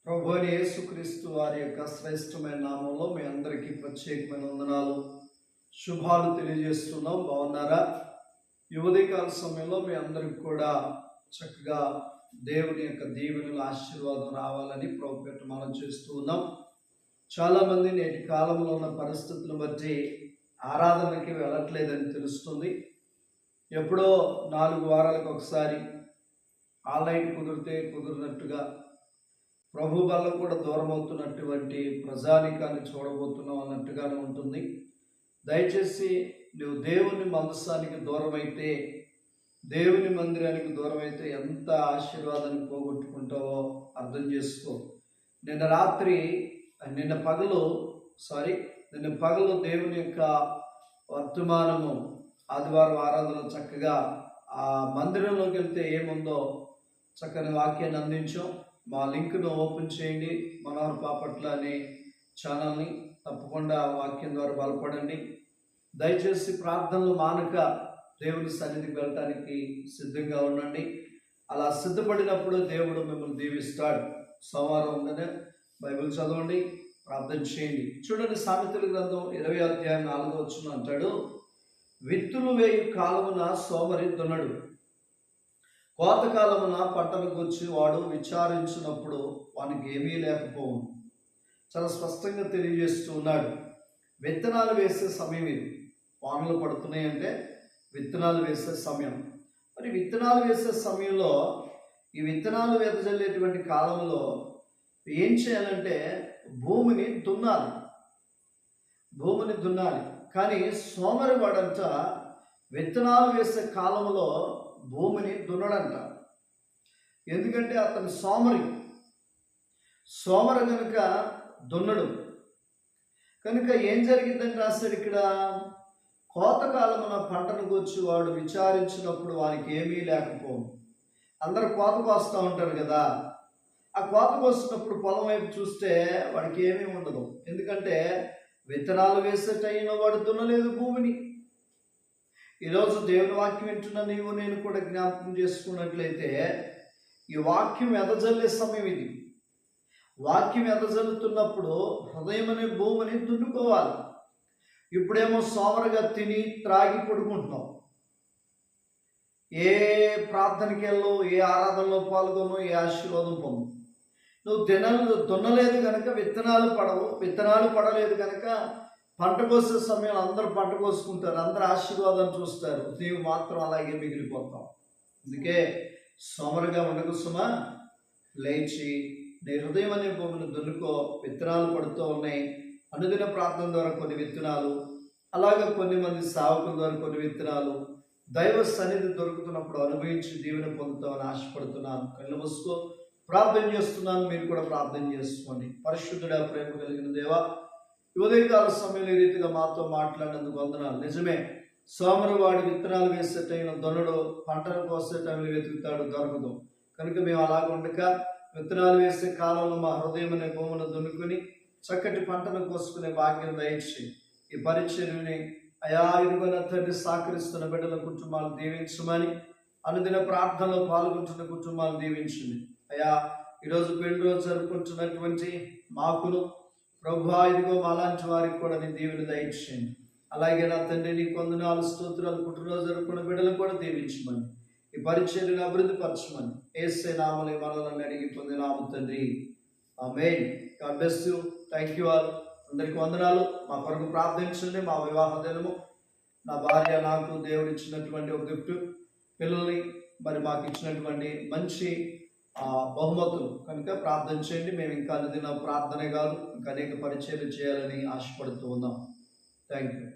ప్రభు అయిన యేసుక్రీస్తు వారి యొక్క శ్రేష్టమైన నామంలో మీ అందరికీ ప్రత్యేకమైన వందనాలు, శుభాలు తెలియజేస్తున్నాం. బాగున్నారా? ఈ ఉదయకాల సమయంలో మీ అందరికి కూడా చక్కగా దేవుని యొక్క దీవెనలు, ఆశీర్వాదం రావాలని ప్రభు పేరిట మనం చేస్తూ ఉన్నాం. చాలామంది నేటి కాలంలో ఉన్న పరిస్థితులను బట్టి ఆరాధనకి వెళ్ళట్లేదని తెలుస్తుంది. ఎప్పుడో 4 వారాలకు ఒకసారి ఆన్లైన్ కుదిరితే కుదిరినట్టుగా ప్రభు వల్ల కూడా దూరం అవుతున్నటువంటి ప్రజానికాన్ని చూడబోతున్నాం అన్నట్టుగానే ఉంటుంది. దయచేసి నువ్వు దేవుని మందసానికి దూరమైతే, దేవుని మందిరానికి దూరమైతే ఎంత ఆశీర్వాదాన్ని పోగొట్టుకుంటావో అర్థం చేసుకో. నిన్న పగలు దేవుని యొక్క వర్తమానము, ఆదివారం ఆరాధన చక్కగా ఆ మందిరంలోకి వెళ్తే ఏముందో చక్కని వాక్యాన్ని అందించాం. మా లింక్ను ఓపెన్ చేయండి. మనోహర్ పాపట్ల అనే ఛానల్ని తప్పకుండా వాక్యం ద్వారా బలపడండి. దయచేసి ప్రార్థనలు మానక దేవుని సన్నిధికి వెళ్ళటానికి సిద్ధంగా ఉండండి. అలా సిద్ధపడినప్పుడు దేవుడు మిమ్మల్ని దీవిస్తాడు. సోమవారం ఉందనే బైబిల్ చదవండి, ప్రార్థన చేయండి. చూడండి, సామెతల గ్రంథం 20 అధ్యాయం 4వ వచనం అంటాడు, విత్తులు వేయు కాలమున సోమరి దున్నడు, కోతకాలమున పంటను గూర్చి వాడు విచారించినప్పుడు వానికి ఏమీ లేకపోవును. చాలా స్పష్టంగా తెలియజేస్తూ ఉన్నాడు. విత్తనాలు వేసే సమయం ఇది. వానలు పడుతున్నాయంటే విత్తనాలు వేసే సమయం. మరి విత్తనాలు వేసే సమయంలో, ఈ విత్తనాలు వెదజల్లేటువంటి కాలంలో ఏం చేయాలంటే భూమిని దున్నాలి. కానీ సోమరి వాడంట విత్తనాలు వేసే కాలంలో భూమిని దున్నడంట. ఎందుకంటే అతను సోమరి కనుక దున్నడు. కనుక ఏం జరిగిందని రాశాడు ఇక్కడ, కోతకాలమున పంటను గూర్చి వాడు విచారించినప్పుడు వానికి ఏమీ లేకపోవు. అందరూ కోత కోస్తూ ఉంటారు కదా, ఆ కోత కోస్తున్నప్పుడు పొలం వైపు చూస్తే వాడికి ఏమీ ఉండదు. ఎందుకంటే విత్తనాలు వేసే టైంలో వాడు దున్నలేదు భూమిని. ఈరోజు దేవుని వాక్యం వింటున్న నీవు నేను కూడా జ్ఞాపకం చేసుకున్నట్లయితే, ఈ వాక్యం ఎదజల్లే సమయం ఇది. వాక్యం ఎదజల్లుతున్నప్పుడు హృదయం అనే భూమిని దున్నుకోవాలి. ఇప్పుడేమో సోమరుగా తిని త్రాగి పడుకుంటున్నాం. ఏ ప్రార్థనకి వెళ్ళు, ఏ ఆరాధనలో పాల్గొను, ఏ ఆశీర్వాదం పొందు. నువ్వు దున్నలేదు కనుక విత్తనాలు పడలేదు కనుక పంట కోసే సమయంలో అందరూ పంట కోసుకుంటారు, అందరూ ఆశీర్వాదం చూస్తారు, నీవు మాత్రం అలాగే మిగిలిపోతావు. అందుకే సోమరుగా ఉండకు సుమా, లేచి నీ హృదయం అనే భూమిని దున్నుకో. విత్తనాలు పడుతూ ఉన్నాయి. అనుదిన ప్రార్థన ద్వారా కొన్ని విత్తనాలు, అలాగే కొన్ని మంది సేవకుల ద్వారా కొన్ని విత్తనాలు దైవ సన్నిధి దొరుకుతున్నప్పుడు అనుభవించి దీవెన పొందుతామని ఆశపడుతున్నాను. కళ్ళు మూసుకో, ప్రార్థన చేస్తున్నాను. మీరు కూడా ప్రార్థన చేసుకోండి. పరిశుద్ధుడా, ప్రేమ కలిగిన దేవా, ఉదయకాల సమయంలో ఈ రీతిగా మాతో మాట్లాడినందుకు వందనాలు. నిజమే, సోమరు వాడి విత్తనాలు వేసే టైంలో దున్నడు, పంటను కోసే టైంలో వెతుకుతాడు, దొరకదు. కనుక మేము అలాగ ఉండక విత్తనాలు వేసే కాలంలో మా హృదయం అనే భూమిని దున్నుకుని చక్కటి పంటను కోసుకునే భాగ్యం దయచేసి ఈ పరిచర్యని ఇరుగున తండ్రి సహకరిస్తున్న బిడ్డల కుటుంబాలు దీవించమని, అనుదిన ప్రార్థనలో పాల్గొంటున్న కుటుంబాలు దీవించండి. ఈరోజు పెళ్లి రోజు జరుపుకుంటున్నటువంటి మాకును ప్రభువా, ఇదిగో మాలాంటి వారికి కూడా నీ దీవెన దయచేయండి. అలాగే నా తండ్రి, నీ వందనాలు, స్తోత్రాలు. పుట్టినరోజు జరుపుకున్న బిడ్డలు కూడా దీవించమని, ఈ పరిచర్యను అభివృద్ధి పరచమని యేసే నామములో మనల్ని అడిగి పొందినాము తండ్రి, amen. God bless you. Thank you all. అందరికీ వందనాలు. మా కొరకు ప్రార్థించండి. మా వివాహ దినము, నా భార్య నాకు దేవుడు ఇచ్చినటువంటి ఒక గిఫ్ట్, పిల్లల్ని మరి మాకు ఇచ్చినటువంటి మంచి బహుమతులు కనుక ప్రార్థన చేయండి. మేము ఇంకా అనుదిన ప్రార్థనే కాదు, ఇంకా అనేక పరిచయాలు చేయాలని ఆశపడుతూ ఉన్నాం. Thank you.